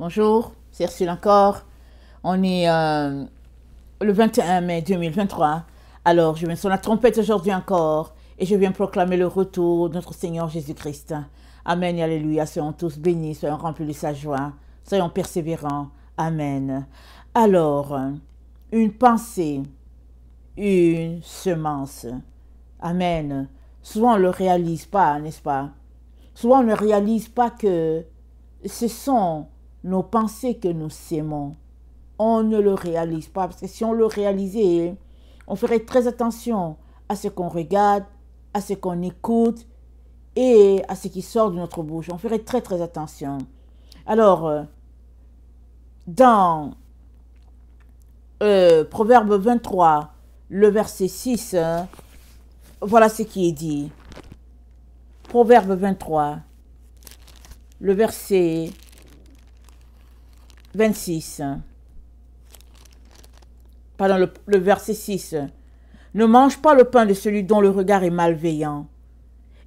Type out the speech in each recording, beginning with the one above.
Bonjour, c'est Ursule encore. On est le 21 mai 2023. Alors, je viens sur la trompette aujourd'hui encore et je viens proclamer le retour de notre Seigneur Jésus-Christ. Amen et alléluia. Soyons tous bénis, soyons remplis de sa joie, soyons persévérants. Amen. Alors, une pensée, une semence. Amen. Souvent, on ne le réalise pas, n'est-ce pas? Souvent, on ne réalise pas que ce sont nos pensées que nous sémons. On ne le réalise pas, parce que si on le réalisait, on ferait très attention à ce qu'on regarde, à ce qu'on écoute et à ce qui sort de notre bouche. On ferait très très attention. Alors, dans Proverbe 23, le verset 6, voilà ce qui est dit. Proverbe 23, le verset 26. Pardon, le verset 6. Ne mange pas le pain de celui dont le regard est malveillant,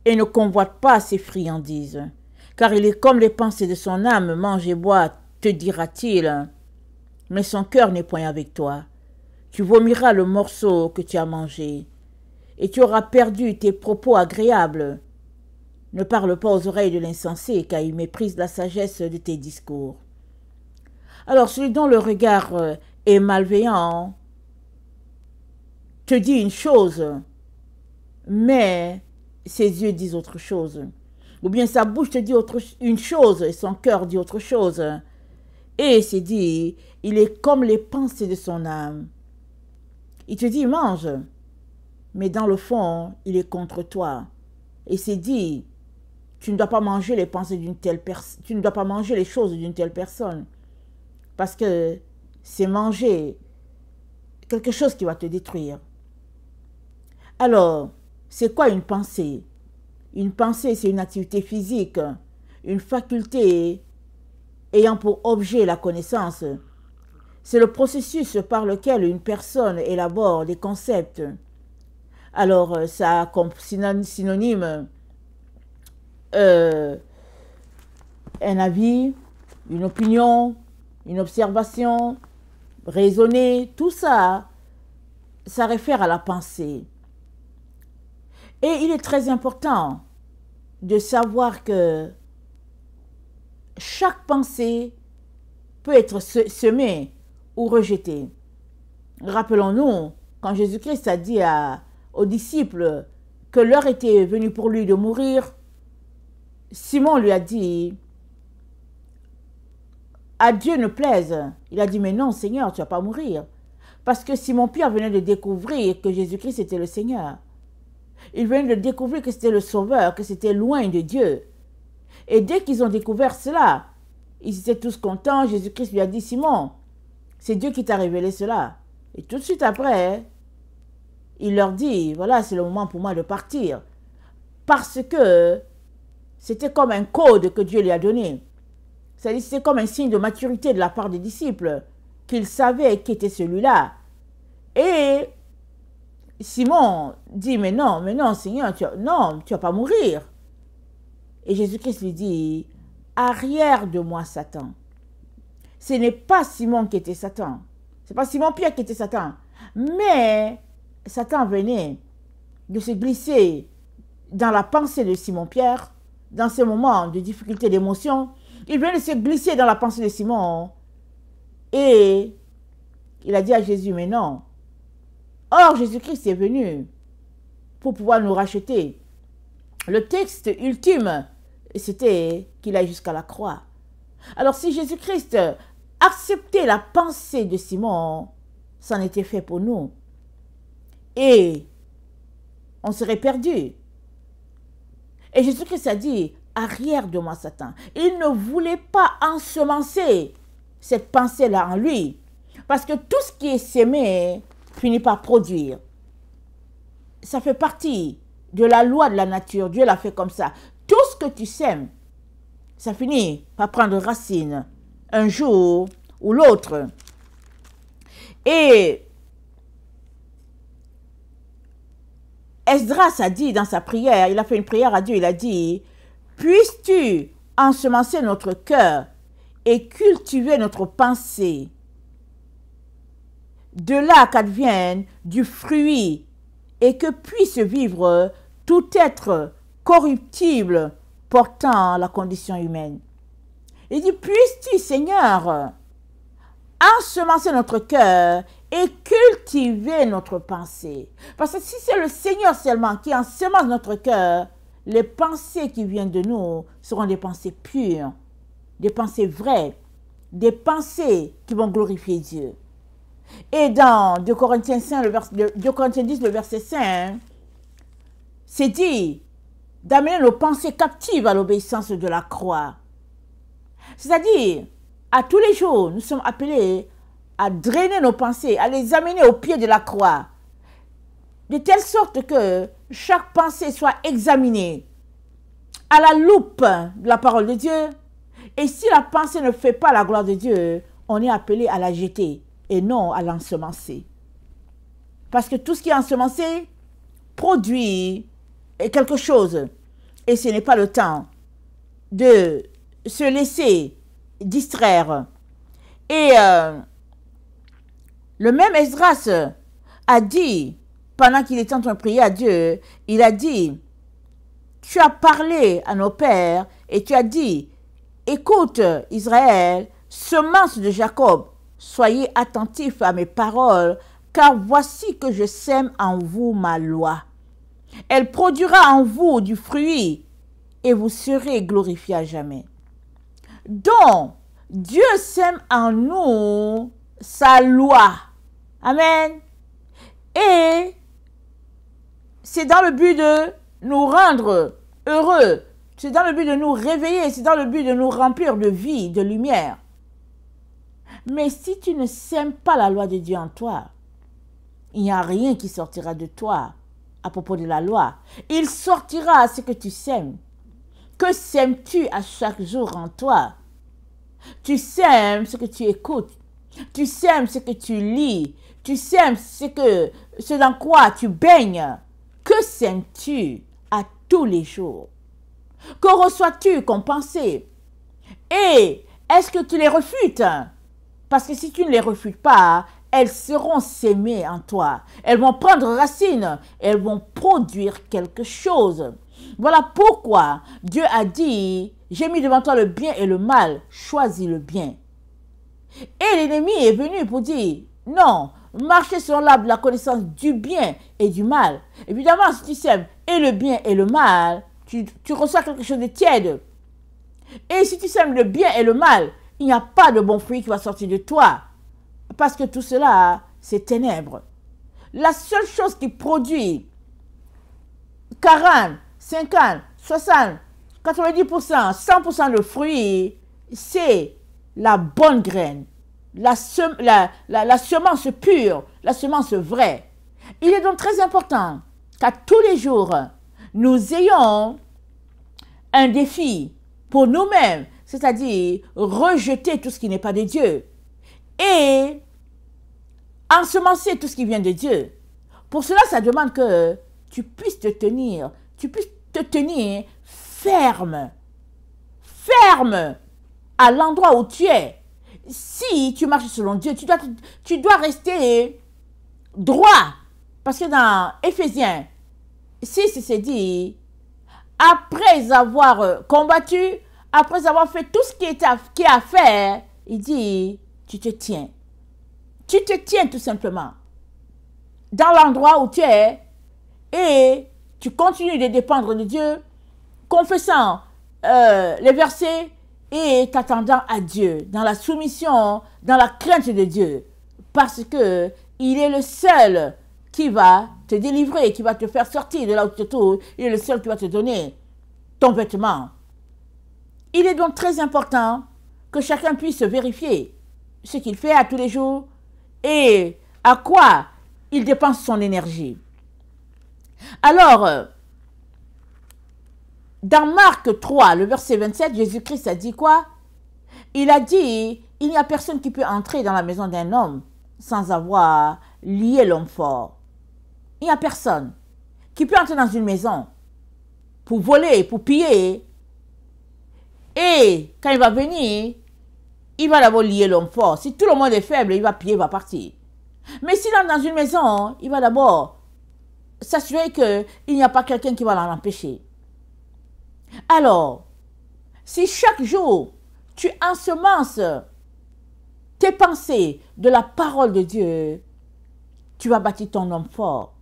et ne convoite pas ses friandises, car il est comme les pensées de son âme, mange et bois, te dira-t-il, mais son cœur n'est point avec toi. Tu vomiras le morceau que tu as mangé, et tu auras perdu tes propos agréables. Ne parle pas aux oreilles de l'insensé, car il méprise la sagesse de tes discours. Alors, celui dont le regard est malveillant te dit une chose, mais ses yeux disent autre chose. Ou bien sa bouche te dit une chose et son cœur dit autre chose. Et c'est dit, il est comme les pensées de son âme. Il te dit, mange, mais dans le fond, il est contre toi. Et c'est dit, tu ne dois pas manger les pensées d'une telle personne, tu ne dois pas manger les choses d'une telle personne. Parce que c'est manger quelque chose qui va te détruire. Alors, c'est quoi une pensée? Une pensée, c'est une activité physique, une faculté ayant pour objet la connaissance. C'est le processus par lequel une personne élabore des concepts. Alors, ça a comme synonyme un avis, une opinion, une observation, raisonner, tout ça, ça réfère à la pensée. Et il est très important de savoir que chaque pensée peut être semée ou rejetée. Rappelons-nous, quand Jésus-Christ a dit aux disciples que l'heure était venue pour lui de mourir, Simon lui a dit, à Dieu ne plaise. Il a dit, mais non, Seigneur, tu ne vas pas mourir. Parce que Simon-Pierre venait de découvrir que Jésus-Christ était le Seigneur. Il venait de découvrir que c'était le Sauveur, que c'était loin de Dieu. Et dès qu'ils ont découvert cela, ils étaient tous contents. Jésus-Christ lui a dit, Simon, c'est Dieu qui t'a révélé cela. Et tout de suite après, il leur dit, voilà, c'est le moment pour moi de partir. Parce que c'était comme un code que Dieu lui a donné. C'est-à-dire, c'était comme un signe de maturité de la part des disciples, qu'ils savaient qui était celui-là. Et Simon dit, mais non, Seigneur, tu ne vas pas mourir. Et Jésus-Christ lui dit, arrière de moi, Satan. Ce n'est pas Simon qui était Satan. Ce n'est pas Simon-Pierre qui était Satan. Mais Satan venait de se glisser dans la pensée de Simon-Pierre, dans ces moments de difficulté d'émotion. Il venait de se glisser dans la pensée de Simon. Et il a dit à Jésus, mais non. Or, Jésus-Christ est venu pour pouvoir nous racheter. Le texte ultime, c'était qu'il aille jusqu'à la croix. Alors, si Jésus-Christ acceptait la pensée de Simon, ça en était fait pour nous. Et on serait perdu. Et Jésus-Christ a dit, arrière de moi, Satan. Il ne voulait pas ensemencer cette pensée-là en lui. Parce que tout ce qui est sémé finit par produire. Ça fait partie de la loi de la nature. Dieu l'a fait comme ça. Tout ce que tu sèmes, ça finit par prendre racine un jour ou l'autre. Et Esdras a dit dans sa prière, il a fait une prière à Dieu, il a dit, puisses-tu ensemencer notre cœur et cultiver notre pensée. De là qu'advienne du fruit et que puisse vivre tout être corruptible portant la condition humaine. Il dit, puisses-tu, Seigneur, ensemencer notre cœur et cultiver notre pensée. Parce que si c'est le Seigneur seulement qui ensemence notre cœur, les pensées qui viennent de nous seront des pensées pures, des pensées vraies, des pensées qui vont glorifier Dieu. Et dans 2 Corinthiens 10, le verset 5, c'est dit d'amener nos pensées captives à l'obéissance de la croix. C'est-à-dire, à tous les jours, nous sommes appelés à drainer nos pensées, à les amener au pied de la croix, de telle sorte que chaque pensée soit examinée à la loupe de la parole de Dieu. Et si la pensée ne fait pas la gloire de Dieu, on est appelé à la jeter et non à l'ensemencer. Parce que tout ce qui est ensemencé produit quelque chose. Et ce n'est pas le temps de se laisser distraire. Et le même Esdras a dit, pendant qu'il était en train de prier à Dieu, il a dit, tu as parlé à nos pères et tu as dit, écoute Israël, semence de Jacob, soyez attentifs à mes paroles, car voici que je sème en vous ma loi. Elle produira en vous du fruit et vous serez glorifiés à jamais. Donc, Dieu sème en nous sa loi. Amen. Et c'est dans le but de nous rendre heureux. C'est dans le but de nous réveiller. C'est dans le but de nous remplir de vie, de lumière. Mais si tu ne sèmes pas la loi de Dieu en toi, il n'y a rien qui sortira de toi à propos de la loi. Il sortira à ce que tu sèmes. Que sèmes-tu à chaque jour en toi? Tu sèmes ce que tu écoutes. Tu sèmes ce que tu lis. Tu sèmes ce dans quoi tu baignes. Que sèmes-tu à tous les jours? Que reçois-tu comme pensée? Et est-ce que tu les refutes? Parce que si tu ne les refutes pas, elles seront sémées en toi. Elles vont prendre racine. Elles vont produire quelque chose. Voilà pourquoi Dieu a dit, j'ai mis devant toi le bien et le mal, choisis le bien. Et l'ennemi est venu pour dire, non, marcher sur l'arbre de la connaissance du bien et du mal. Évidemment, si tu sèmes et le bien et le mal, tu reçois quelque chose de tiède. Et si tu sèmes le bien et le mal, il n'y a pas de bon fruit qui va sortir de toi. Parce que tout cela, c'est ténèbres. La seule chose qui produit 40, 50, 60, 90%, 100% de fruits, c'est la bonne graine, la semence pure, la semence vraie. Il est donc très important qu'à tous les jours, nous ayons un défi pour nous-mêmes, c'est-à-dire rejeter tout ce qui n'est pas de Dieu et ensemencer tout ce qui vient de Dieu. Pour cela, ça demande que tu puisses te tenir ferme à l'endroit où tu es. Si tu marches selon Dieu, tu dois rester droit. Parce que dans Éphésiens 6, c'est dit, après avoir combattu, après avoir fait tout ce qui est à faire, il dit, tu te tiens. Tu te tiens tout simplement dans l'endroit où tu es et tu continues de dépendre de Dieu, confessant les versets et t'attendant à Dieu, dans la soumission, dans la crainte de Dieu, parce que il est le seul qui va te délivrer, qui va te faire sortir de là où tu te trouves, il est le seul qui va te donner ton vêtement. Il est donc très important que chacun puisse vérifier ce qu'il fait à tous les jours et à quoi il dépense son énergie. Alors, dans Marc 3, le verset 27, Jésus-Christ a dit quoi? Il a dit, il n'y a personne qui peut entrer dans la maison d'un homme sans avoir lié l'homme fort. Il n'y a personne qui peut entrer dans une maison pour voler, pour piller. Et quand il va venir, il va d'abord lier l'homme fort. Si tout le monde est faible, il va piller, il va partir. Mais s'il entre dans une maison, il va d'abord s'assurer qu'il n'y a pas quelqu'un qui va l'en empêcher. Alors, si chaque jour, tu ensemences tes pensées de la parole de Dieu, tu vas bâtir ton homme fort.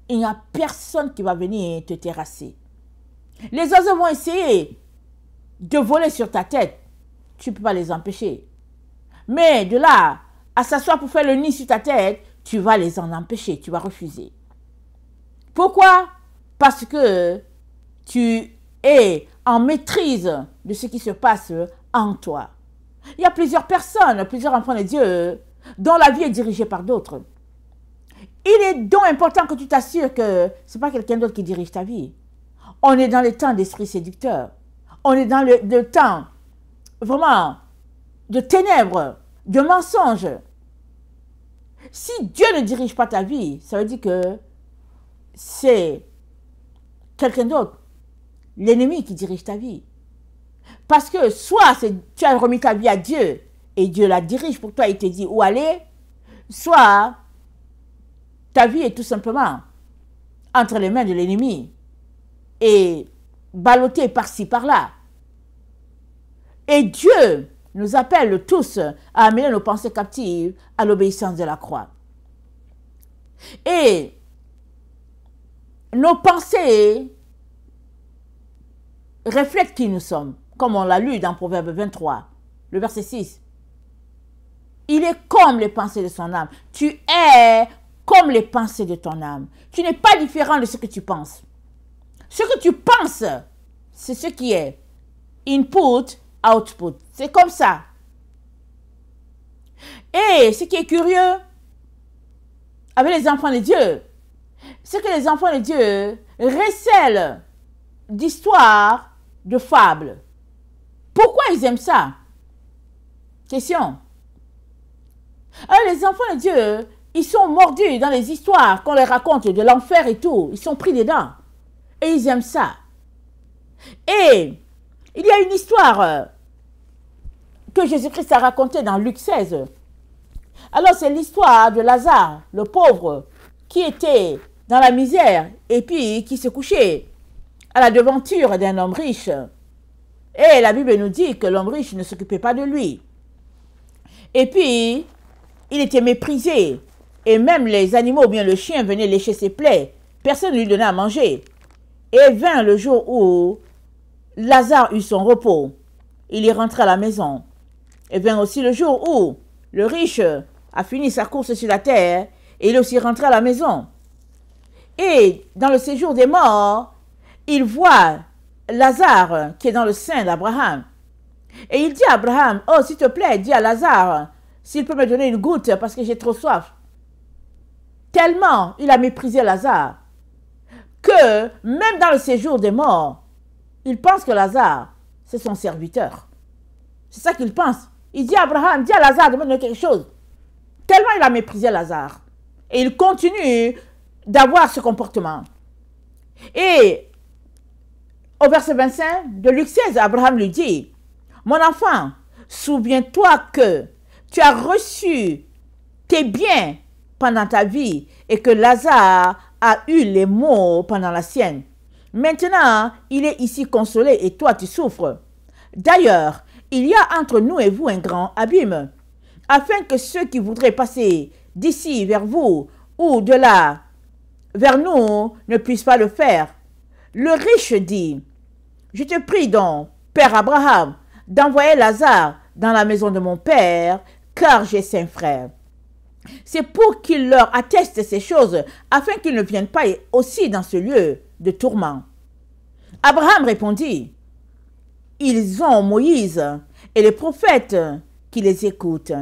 Il n'y a personne qui va venir te terrasser. Les oiseaux vont essayer de voler sur ta tête. Tu ne peux pas les empêcher. Mais de là à s'asseoir pour faire le nid sur ta tête, tu vas les en empêcher. Tu vas refuser. Pourquoi? Parce que tu es en maîtrise de ce qui se passe en toi. Il y a plusieurs personnes, plusieurs enfants de Dieu, dont la vie est dirigée par d'autres. Il est donc important que tu t'assures que ce n'est pas quelqu'un d'autre qui dirige ta vie. On est dans le temps d'esprit séducteur. On est dans le temps, vraiment, de ténèbres, de mensonges. Si Dieu ne dirige pas ta vie, ça veut dire que c'est quelqu'un d'autre, l'ennemi qui dirige ta vie. Parce que soit tu as remis ta vie à Dieu et Dieu la dirige pour toi, il te dit où aller, soit ta vie est tout simplement entre les mains de l'ennemi et ballottée par-ci, par-là. Et Dieu nous appelle tous à amener nos pensées captives à l'obéissance de la croix. Et nos pensées reflètent qui nous sommes, comme on l'a lu dans Proverbe 23, le verset 6. Il est comme les pensées de son âme. Tu es comme les pensées de ton âme. Tu n'es pas différent de ce que tu penses. Ce que tu penses, c'est ce qui est input, output. C'est comme ça. Et ce qui est curieux avec les enfants de Dieu, c'est que les enfants de Dieu recèlent d'histoires, de fables. Pourquoi ils aiment ça? Question. Alors les enfants de Dieu, ils sont mordus dans les histoires qu'on leur raconte de l'enfer et tout. Ils sont pris dedans. Et ils aiment ça. Et il y a une histoire que Jésus-Christ a racontée dans Luc 16. Alors c'est l'histoire de Lazare, le pauvre, qui était dans la misère et puis qui se couchait à la devanture d'un homme riche. Et la Bible nous dit que l'homme riche ne s'occupait pas de lui. Et puis, il était méprisé. Et même les animaux, ou bien le chien, venaient lécher ses plaies. Personne ne lui donnait à manger. Et vint le jour où Lazare eut son repos. Il est rentré à la maison. Et vint aussi le jour où le riche a fini sa course sur la terre. Et il est aussi rentré à la maison. Et dans le séjour des morts, il voit Lazare qui est dans le sein d'Abraham. Et il dit à Abraham, oh s'il te plaît, dis à Lazare s'il peut me donner une goutte parce que j'ai trop soif. Tellement il a méprisé Lazare que même dans le séjour des morts, il pense que Lazare, c'est son serviteur. C'est ça qu'il pense. Il dit à Abraham, dis à Lazare de me donner quelque chose. Tellement il a méprisé Lazare. Et il continue d'avoir ce comportement. Et au verset 25 de Luc 16, Abraham lui dit, mon enfant, souviens-toi que tu as reçu tes biens pendant ta vie et que Lazare a eu les maux pendant la sienne. Maintenant, il est ici consolé et toi tu souffres. D'ailleurs, il y a entre nous et vous un grand abîme, afin que ceux qui voudraient passer d'ici vers vous ou de là vers nous ne puissent pas le faire. Le riche dit, je te prie donc, Père Abraham, d'envoyer Lazare dans la maison de mon père, car j'ai 5 frères. C'est pour qu'il leur atteste ces choses, afin qu'ils ne viennent pas aussi dans ce lieu de tourment. Abraham répondit, ils ont Moïse et les prophètes qui les écoutent.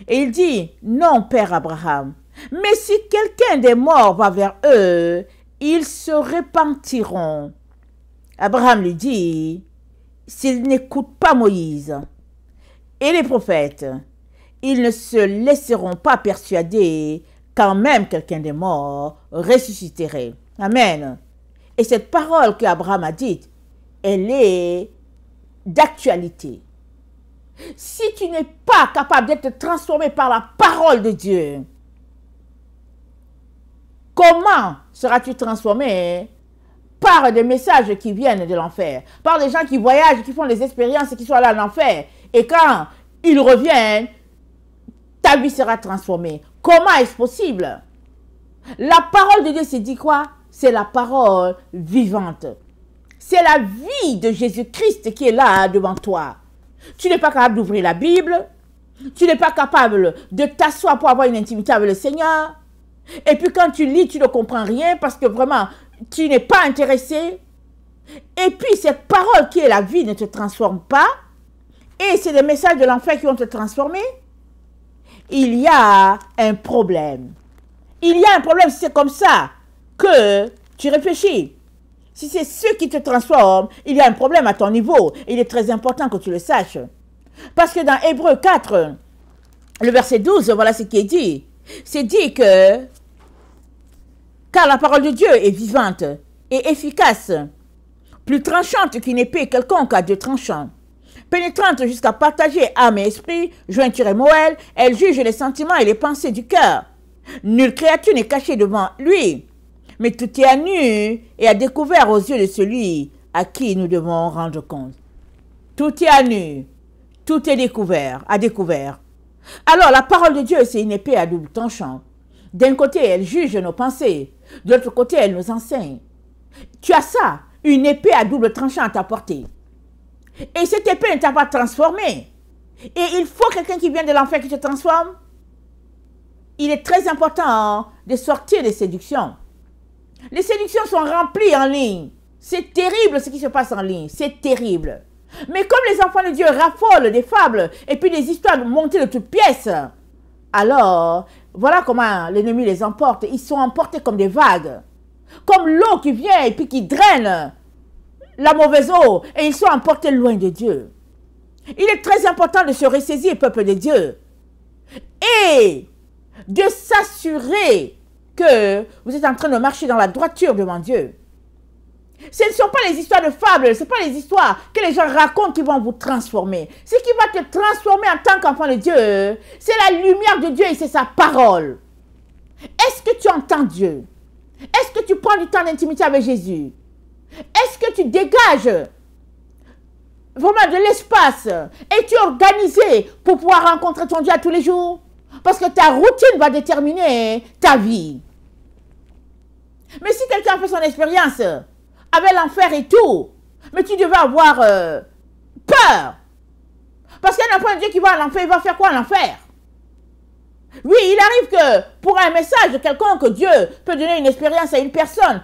Et il dit, non, Père Abraham, mais si quelqu'un des morts va vers eux, ils se repentiront. Abraham lui dit, s'ils n'écoutent pas Moïse et les prophètes, ils ne se laisseront pas persuader quand même quelqu'un des morts ressusciterait. Amen. Et cette parole qu'Abraham a dite, elle est d'actualité. Si tu n'es pas capable d'être transformé par la parole de Dieu, comment seras-tu transformé par des messages qui viennent de l'enfer, par des gens qui voyagent, qui font des expériences et qui sont allés en enfer, et quand ils reviennent, ta vie sera transformée. Comment est-ce possible? La parole de Dieu, c'est dit quoi? C'est la parole vivante. C'est la vie de Jésus-Christ qui est là devant toi. Tu n'es pas capable d'ouvrir la Bible. Tu n'es pas capable de t'asseoir pour avoir une intimité avec le Seigneur. Et puis quand tu lis, tu ne comprends rien parce que vraiment, tu n'es pas intéressé. Et puis cette parole qui est la vie ne te transforme pas. Et c'est les messages de l'enfer qui vont te transformer. Il y a un problème. Il y a un problème si c'est comme ça que tu réfléchis. Si c'est ce qui te transforme, il y a un problème à ton niveau. Il est très important que tu le saches. Parce que dans Hébreux 4, le verset 12, voilà ce qui est dit. C'est dit que, car la parole de Dieu est vivante et efficace, plus tranchante qu'une épée quelconque à 2 tranchants, pénétrante jusqu'à partager âme et esprit, jointure et moelle, elle juge les sentiments et les pensées du cœur. Nulle créature n'est cachée devant lui, mais tout est à nu et à découvert aux yeux de celui à qui nous devons rendre compte. Tout est à nu, tout est découvert, à découvert. Alors la parole de Dieu, c'est une épée à double tranchant. D'un côté, elle juge nos pensées, de l'autre côté, elle nous enseigne. Tu as ça, une épée à double tranchant à ta portée. Et cette épée ne t'a pas transformé. Et il faut quelqu'un qui vient de l'enfer qui te transforme. Il est très important de sortir des séductions. Les séductions sont remplies en ligne. C'est terrible ce qui se passe en ligne. C'est terrible. Mais comme les enfants de Dieu raffolent des fables et puis des histoires montées de toutes pièces, alors voilà comment l'ennemi les emporte. Ils sont emportés comme des vagues. Comme l'eau qui vient et puis qui draine la mauvaise eau. Et ils sont emportés loin de Dieu. Il est très important de se ressaisir, peuple de Dieu. Et de s'assurer que vous êtes en train de marcher dans la droiture devant Dieu. Ce ne sont pas les histoires de fables, ce ne sont pas les histoires que les gens racontent qui vont vous transformer. Ce qui va te transformer en tant qu'enfant de Dieu, c'est la lumière de Dieu et c'est sa parole. Est-ce que tu entends Dieu? Est-ce que tu prends du temps d'intimité avec Jésus? Est-ce que tu dégages vraiment de l'espace et tu es organisé pour pouvoir rencontrer ton Dieu à tous les jours? Parce que ta routine va déterminer ta vie. Mais si quelqu'un fait son expérience avec l'enfer et tout, mais tu devais avoir peur. Parce qu'un enfant de Dieu qui va à l'enfer, il va faire quoi à l'enfer? Oui, il arrive que pour un message de quelqu'un que Dieu peut donner une expérience à une personne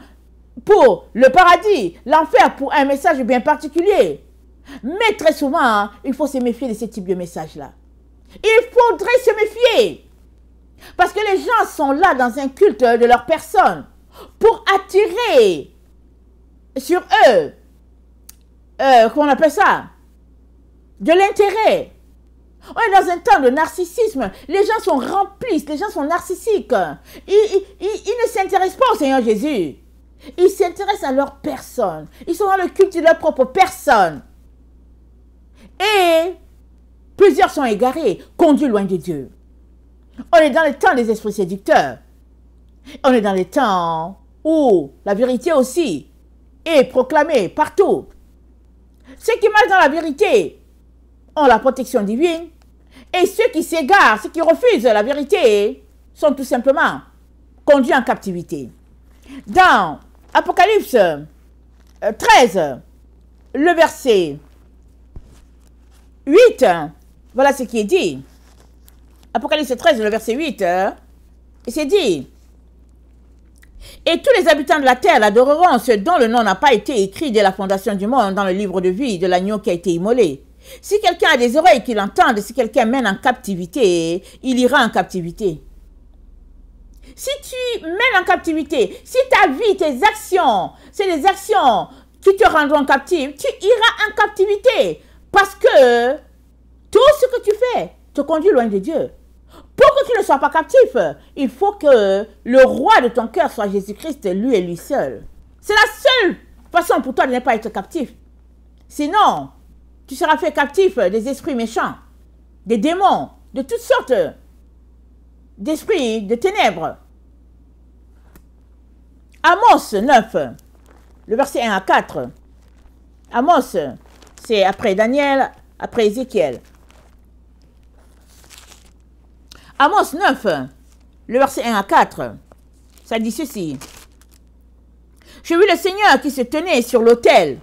pour le paradis, l'enfer pour un message bien particulier. Mais très souvent, il faut se méfier de ce type de message-là. Il faudrait se méfier. Parce que les gens sont là dans un culte de leur personne pour attirer sur eux, comment on appelle ça? De l'intérêt. On est dans un temps de narcissisme. Les gens sont remplis, les gens sont narcissiques. Ils ne s'intéressent pas au Seigneur Jésus. Ils s'intéressent à leur personne. Ils sont dans le culte de leur propre personne. Et plusieurs sont égarés, conduits loin de Dieu. On est dans le temps des esprits séducteurs. On est dans les temps où la vérité aussi est proclamée partout. Ceux qui marchent dans la vérité ont la protection divine. Et ceux qui s'égarent, ceux qui refusent la vérité, sont tout simplement conduits en captivité. Dans Apocalypse 13, le verset 8, voilà ce qui est dit. Apocalypse 13, le verset 8, c'est dit: et tous les habitants de la terre l'adoreront, ceux dont le nom n'a pas été écrit dès la fondation du monde dans le livre de vie de l'agneau qui a été immolé. Si quelqu'un a des oreilles qui l'entendent, si quelqu'un mène en captivité, il ira en captivité. Si tu mènes en captivité, si ta vie, tes actions, c'est des actions qui te rendront captive, tu iras en captivité. Parce que tout ce que tu fais te conduit loin de Dieu. Pour que tu ne sois pas captif, il faut que le roi de ton cœur soit Jésus-Christ, lui et lui seul. C'est la seule façon pour toi de ne pas être captif. Sinon, tu seras fait captif des esprits méchants. des démons, de toutes sortes d'esprits de ténèbres. Amos 9, le verset 1 à 4. Amos, c'est après Daniel, après Ézéchiel. Amos 9, le verset 1 à 4, ça dit ceci. J'ai vu le Seigneur qui se tenait sur l'autel,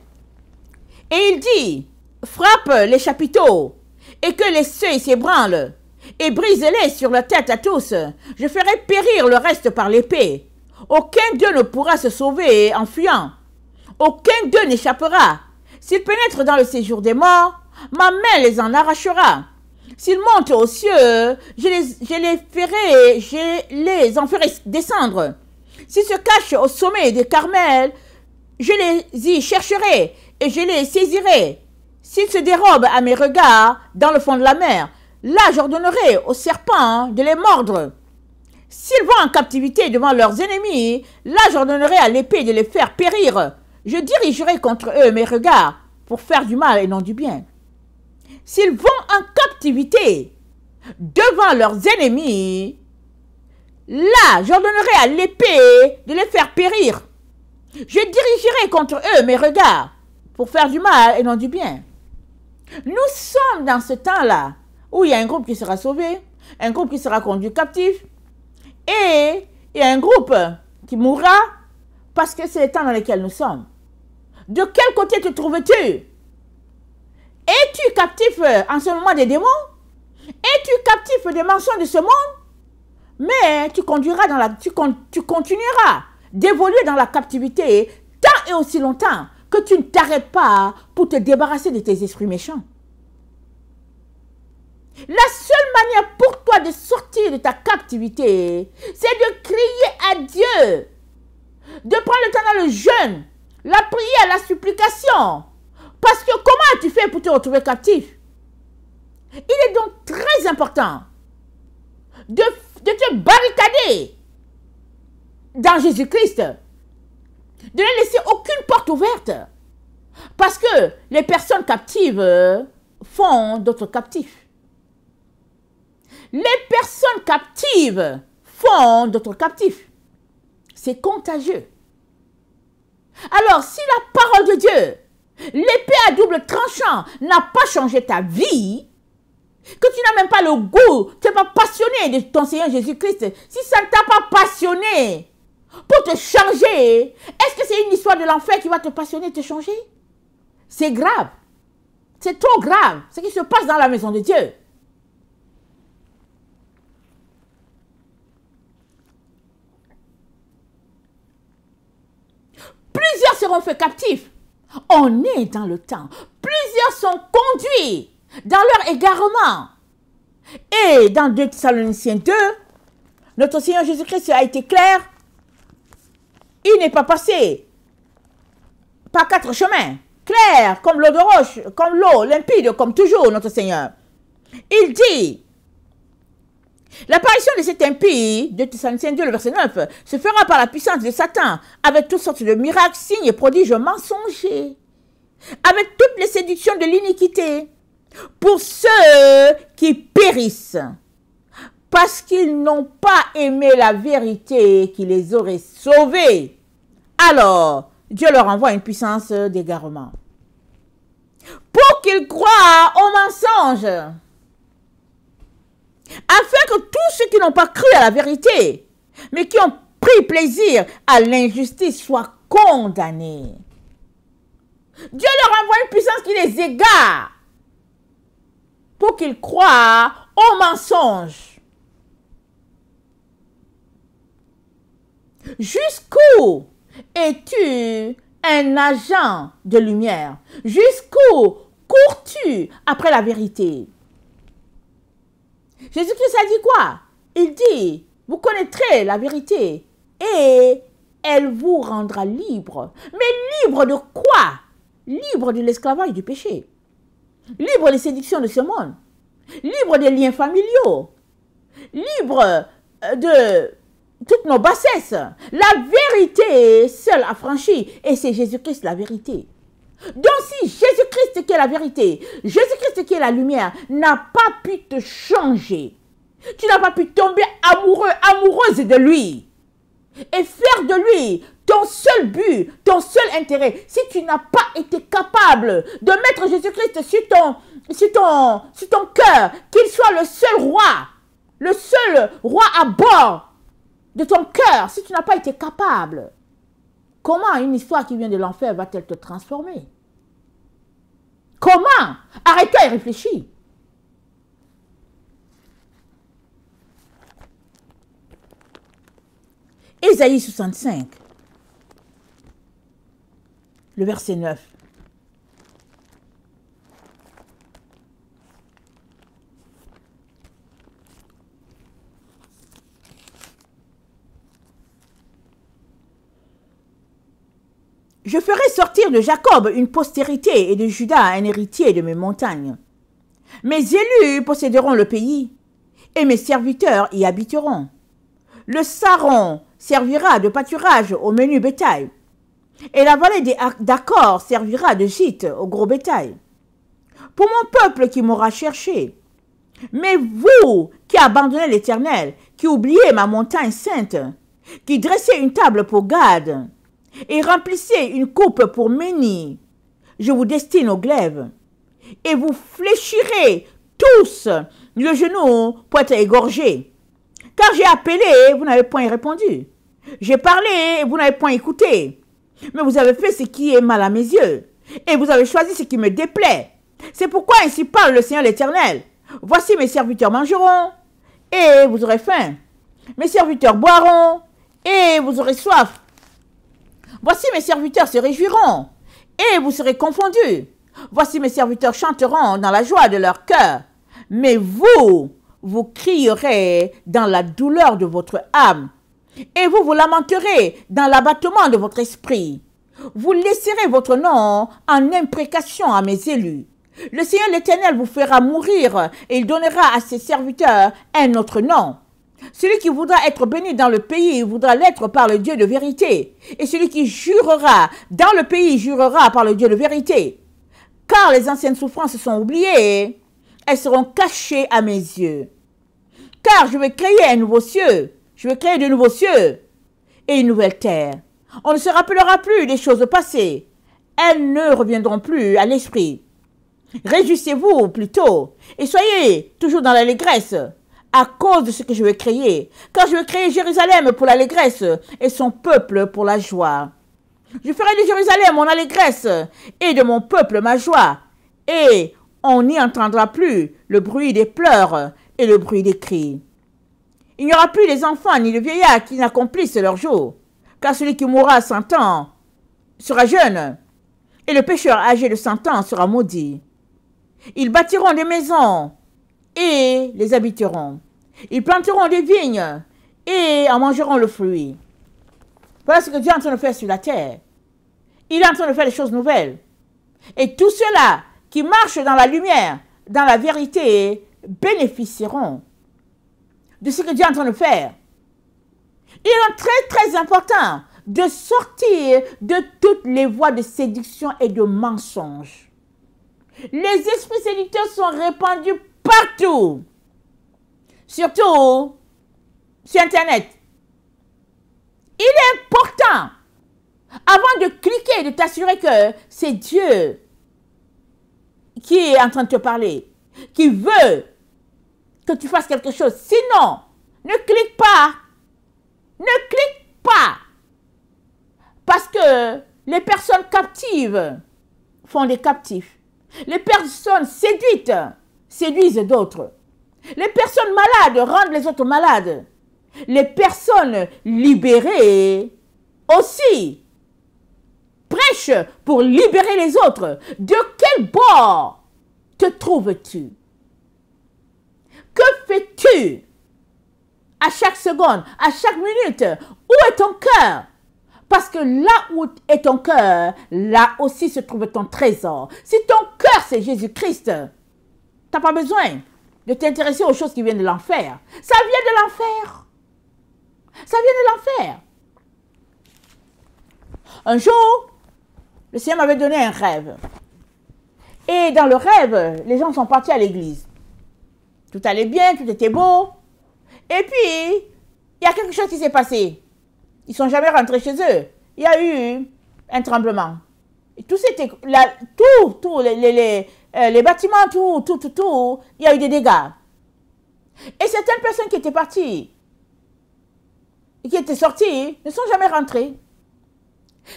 et il dit, frappe les chapiteaux, et que les seuils s'ébranlent, et brise-les sur la tête à tous. Je ferai périr le reste par l'épée. Aucun d'eux ne pourra se sauver en fuyant. Aucun d'eux n'échappera. S'ils pénètrent dans le séjour des morts, ma main les en arrachera. S'ils montent aux cieux, je les en ferai descendre. S'ils se cachent au sommet des Carmels, je les y chercherai et je les saisirai. S'ils se dérobent à mes regards dans le fond de la mer, là j'ordonnerai aux serpents de les mordre. S'ils vont en captivité devant leurs ennemis, là j'ordonnerai à l'épée de les faire périr. Je dirigerai contre eux mes regards pour faire du mal et non du bien. S'ils vont en captivité devant leurs ennemis, là j'ordonnerai à l'épée de les faire périr. Je dirigerai contre eux mes regards pour faire du mal et non du bien. Nous sommes dans ce temps-là où il y a un groupe qui sera sauvé, un groupe qui sera conduit captif, et il y a un groupe qui mourra parce que c'est le temps dans lequel nous sommes. De quel côté te trouves-tu? Es-tu captif en ce moment des démons? Es-tu captif des mensonges de ce monde? Mais tu continueras d'évoluer dans la captivité tant et aussi longtemps que tu ne t'arrêtes pas pour te débarrasser de tes esprits méchants. La seule manière pour toi de sortir de ta captivité, c'est de crier à Dieu, de prendre le temps dans le jeûne, la prière, la supplication. Parce que comment tu fais pour te retrouver captif? Il est donc très important de te barricader dans Jésus-Christ, de ne laisser aucune porte ouverte. Parce que les personnes captives font d'autres captifs. Les personnes captives font d'autres captifs. C'est contagieux. Alors, si la parole de Dieu, l'épée à double tranchant, n'a pas changé ta vie, que tu n'as même pas le goût, tu n'es pas passionné de ton Seigneur Jésus-Christ, si ça ne t'a pas passionné pour te changer, est-ce que c'est une histoire de l'enfer qui va te passionner, te changer? C'est grave. C'est trop grave ce qui se passe dans la maison de Dieu. Plusieurs seront faits captifs. On est dans le temps. Plusieurs sont conduits dans leur égarement. Et dans 2 Thessaloniciens 2, notre Seigneur Jésus-Christ a été clair. Il n'est pas passé par 4 chemins. Clair comme l'eau de roche, comme l'eau limpide, comme toujours notre Seigneur. Il dit, l'apparition de cet impie, de Thessaloniciens 2, le verset 9, se fera par la puissance de Satan, avec toutes sortes de miracles, signes et prodiges mensongers, avec toutes les séductions de l'iniquité, pour ceux qui périssent, parce qu'ils n'ont pas aimé la vérité qui les aurait sauvés. Alors, Dieu leur envoie une puissance d'égarement, pour qu'ils croient aux mensonges, afin que tous ceux qui n'ont pas cru à la vérité, mais qui ont pris plaisir à l'injustice, soient condamnés. Dieu leur envoie une puissance qui les égare, pour qu'ils croient aux mensonges. Jusqu'où es-tu un agent de lumière? Jusqu'où cours-tu après la vérité? Jésus-Christ a dit quoi? Il dit, vous connaîtrez la vérité et elle vous rendra libre. Mais libre de quoi? Libre de l'esclavage du péché. Libre des séductions de ce monde. Libre des liens familiaux. Libre de toutes nos bassesses. La vérité seule affranchie. Et c'est Jésus-Christ la vérité. Donc si Jésus-Christ qui est la vérité, Jésus-Christ qui est la lumière, n'a pas pu te changer, tu n'as pas pu tomber amoureux, amoureuse de lui et faire de lui ton seul but, ton seul intérêt, si tu n'as pas été capable de mettre Jésus-Christ sur ton cœur, qu'il soit le seul roi à bord de ton cœur, si tu n'as pas été capable, comment une histoire qui vient de l'enfer va-t-elle te transformer? Comment? Arrête-toi et réfléchis. Ésaïe 65, le verset 9. Je ferai sortir de Jacob une postérité et de Juda un héritier de mes montagnes. Mes élus posséderont le pays et mes serviteurs y habiteront. Le Saron servira de pâturage au menu bétail et la vallée d'Accor servira de gîte au gros bétail. Pour mon peuple qui m'aura cherché. Mais vous qui abandonnez l'Éternel, qui oubliez ma montagne sainte, qui dressez une table pour Gad, et remplissez une coupe pour Méni, je vous destine au glaive, et vous fléchirez tous le genou pour être égorgés. Car j'ai appelé, vous n'avez point répondu. J'ai parlé, vous n'avez point écouté. Mais vous avez fait ce qui est mal à mes yeux, et vous avez choisi ce qui me déplaît. C'est pourquoi ainsi parle le Seigneur l'Éternel. Voici mes serviteurs mangeront, et vous aurez faim. Mes serviteurs boiront, et vous aurez soif. Voici mes serviteurs se réjouiront, et vous serez confondus. Voici mes serviteurs chanteront dans la joie de leur cœur. Mais vous crierez dans la douleur de votre âme, et vous lamenterez dans l'abattement de votre esprit. Vous laisserez votre nom en imprécation à mes élus. Le Seigneur l'Éternel vous fera mourir, et il donnera à ses serviteurs un autre nom. Celui qui voudra être béni dans le pays voudra l'être par le Dieu de vérité. Et celui qui jurera dans le pays jurera par le Dieu de vérité. Car les anciennes souffrances sont oubliées, elles seront cachées à mes yeux. Car je vais créer un nouveau ciel, je vais créer de nouveaux cieux et une nouvelle terre. On ne se rappellera plus des choses passées. Elles ne reviendront plus à l'esprit. Réjouissez-vous plutôt et soyez toujours dans l'allégresse à cause de ce que je vais créer. Car je vais créer Jérusalem pour l'allégresse et son peuple pour la joie. Je ferai de Jérusalem mon allégresse et de mon peuple ma joie. Et on n'y entendra plus le bruit des pleurs et le bruit des cris. Il n'y aura plus les enfants ni les vieillards qui n'accomplissent leur jour. Car celui qui mourra à 100 ans sera jeune, et le pécheur âgé de 100 ans sera maudit. Ils bâtiront des maisons et les habiteront. Ils planteront des vignes et en mangeront le fruit. Voilà ce que Dieu est en train de faire sur la terre. Il est en train de faire des choses nouvelles. Et tous ceux-là qui marchent dans la lumière, dans la vérité, bénéficieront de ce que Dieu est en train de faire. Il est très très important de sortir de toutes les voies de séduction et de mensonges. Les esprits séducteurs sont répandus partout, surtout sur Internet. Il est important, avant de cliquer, de t'assurer que c'est Dieu qui est en train de te parler, qui veut que tu fasses quelque chose. Sinon, ne clique pas. Ne clique pas. Parce que les personnes captives font des captifs. Les personnes séduites séduisent d'autres. Les personnes malades rendent les autres malades. Les personnes libérées aussi prêchent pour libérer les autres. De quel bord te trouves-tu? Que fais-tu à chaque seconde, à chaque minute? Où est ton cœur? Parce que là où est ton cœur, là aussi se trouve ton trésor. Si ton cœur c'est Jésus-Christ, tu n'as pas besoin de t'intéresser aux choses qui viennent de l'enfer. Ça vient de l'enfer. Ça vient de l'enfer. Un jour, Le Seigneur m'avait donné un rêve. Et dans le rêve, les gens sont partis à l'église. Tout allait bien, tout était beau. Et puis, il y a quelque chose qui s'est passé. Ils ne sont jamais rentrés chez eux. Il y a eu un tremblement. Et tout c'était là, les bâtiments, tout, il y a eu des dégâts. Et certaines personnes qui étaient parties et qui étaient sorties ne sont jamais rentrées.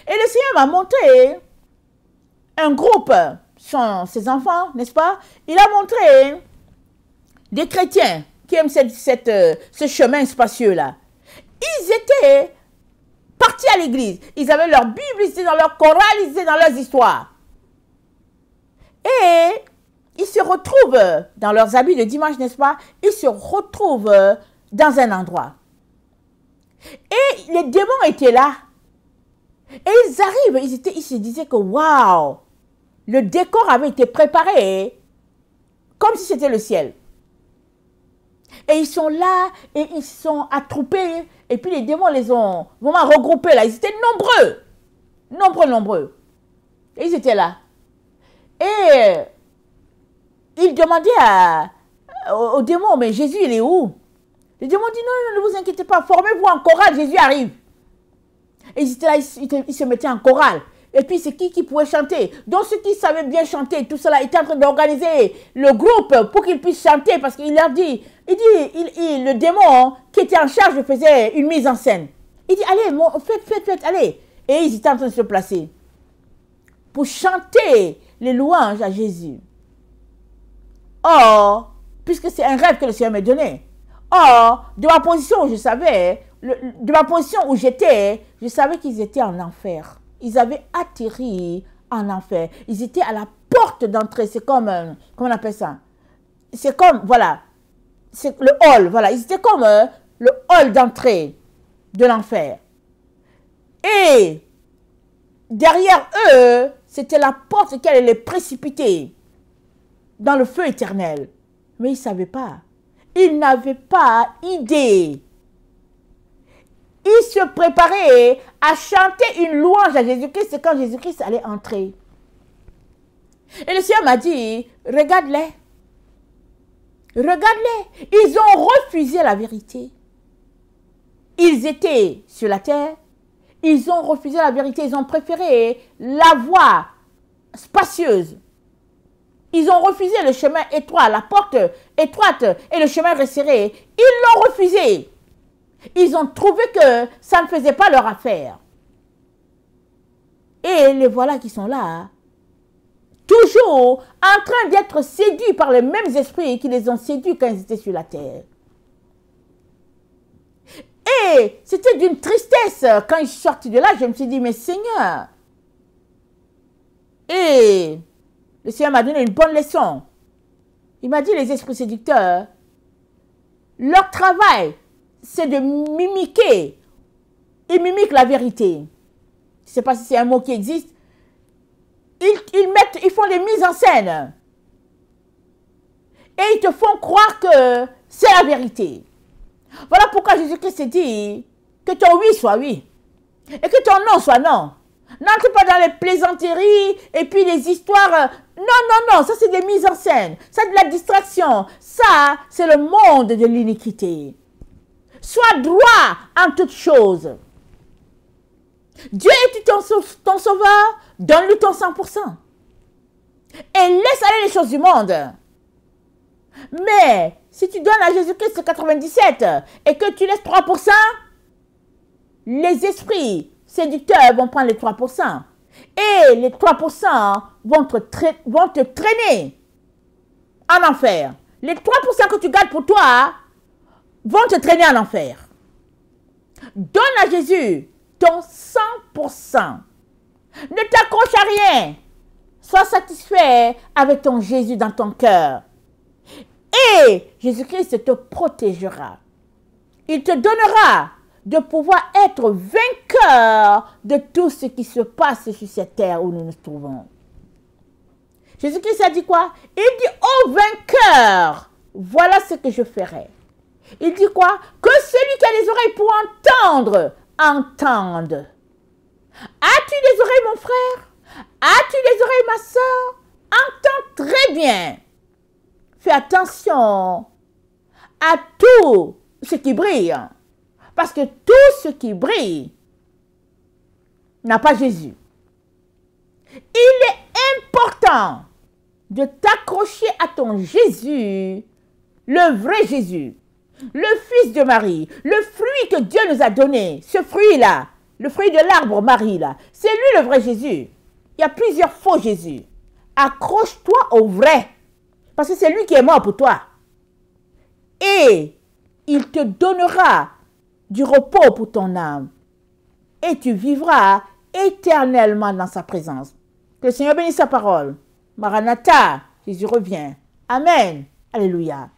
Et le Seigneur m'a montré un groupe, ses enfants, n'est-ce pas? Il a montré des chrétiens qui aiment ce chemin spacieux-là. Ils étaient partis à l'église. Ils avaient leur Bible, ils étaient dans leur chorale, ils étaient dans leurs histoires. Et ils se retrouvent dans leurs habits de dimanche, n'est-ce pas? Ils se retrouvent dans un endroit. Et les démons étaient là. Et ils arrivent, ils se disaient que waouh, le décor avait été préparé comme si c'était le ciel. Et ils sont là, et ils sont attroupés, et puis les démons les ont vraiment regroupés là. Ils étaient nombreux. Et ils étaient là. Et ils demandaient aux démons, mais Jésus, il est où? Les démons disent, non, ne vous inquiétez pas, formez-vous en chorale, Jésus arrive. Et ils étaient là, ils se mettaient en chorale. Et puis, c'est qui pouvait chanter? Donc, ceux qui savaient bien chanter, tout cela, étaient en train d'organiser le groupe pour qu'ils puissent chanter. Parce qu'il leur dit, le démon qui était en charge faisait une mise en scène. Il dit, allez, faites, allez. Et ils étaient en train de se placer pour chanter les louanges à Jésus. Or, puisque c'est un rêve que le Seigneur m'a donné, or, de ma position où je savais, de ma position où j'étais, je savais qu'ils étaient en enfer. Ils avaient atterri en enfer. Ils étaient à la porte d'entrée. C'est comme, comment on appelle ça? C'est comme, voilà, c'est le hall, voilà. Ils étaient comme le hall d'entrée de l'enfer. Et derrière eux, c'était la porte qui allait les précipiter dans le feu éternel. Mais ils ne savaient pas. Ils n'avaient pas idée. Ils se préparaient à chanter une louange à Jésus-Christ quand Jésus-Christ allait entrer. Et le Seigneur m'a dit, regarde-les. Regarde-les. Ils ont refusé la vérité. Ils étaient sur la terre. Ils ont refusé la vérité. Ils ont préféré la voie spacieuse. Ils ont refusé le chemin étroit, la porte étroite et le chemin resserré. Ils l'ont refusé. Ils ont trouvé que ça ne faisait pas leur affaire. Et les voilà qui sont là, toujours en train d'être séduits par les mêmes esprits qui les ont séduits quand ils étaient sur la terre. Et c'était d'une tristesse. Quand je suis sortie de là, je me suis dit, mais Seigneur. Et le Seigneur m'a donné une bonne leçon. Il m'a dit, les esprits séducteurs, leur travail, c'est de mimiquer. Ils mimiquent la vérité. Je ne sais pas si c'est un mot qui existe. Ils font des mises en scène. Et ils te font croire que c'est la vérité. Voilà pourquoi Jésus-Christ s'est dit que ton oui soit oui. Et que ton non soit non. N'entre pas dans les plaisanteries et puis les histoires. Non, ça c'est des mises en scène. Ça c'est de la distraction. Ça, c'est le monde de l'iniquité. Sois droit en toutes choses. Dieu est ton sauveur, donne-lui ton 100%. Et laisse aller les choses du monde. Mais si tu donnes à Jésus-Christ 97 et que tu laisses 3%, les esprits séducteurs vont prendre les 3%. Et les 3% vont te traîner en enfer. Les 3% que tu gardes pour toi vont te traîner en enfer. Donne à Jésus ton 100%. Ne t'accroche à rien. Sois satisfait avec ton Jésus dans ton cœur. Et Jésus-Christ te protégera. Il te donnera de pouvoir être vainqueur de tout ce qui se passe sur cette terre où nous nous trouvons. Jésus-Christ a dit quoi? Il dit, ô vainqueur, voilà ce que je ferai. Il dit quoi? Que celui qui a les oreilles pour entendre, entende. As-tu des oreilles, mon frère? As-tu des oreilles, ma soeur? Entends très bien. Fais attention à tout ce qui brille. Parce que tout ce qui brille n'a pas Jésus. Il est important de t'accrocher à ton Jésus, le vrai Jésus, le Fils de Marie, le fruit que Dieu nous a donné, ce fruit-là, le fruit de l'arbre Marie, là, c'est lui le vrai Jésus. Il y a plusieurs faux Jésus. Accroche-toi au vrai, parce que c'est lui qui est mort pour toi. Et il te donnera du repos pour ton âme. Et tu vivras éternellement dans sa présence. Que le Seigneur bénisse sa parole. Maranatha, Jésus revient. Amen. Alléluia.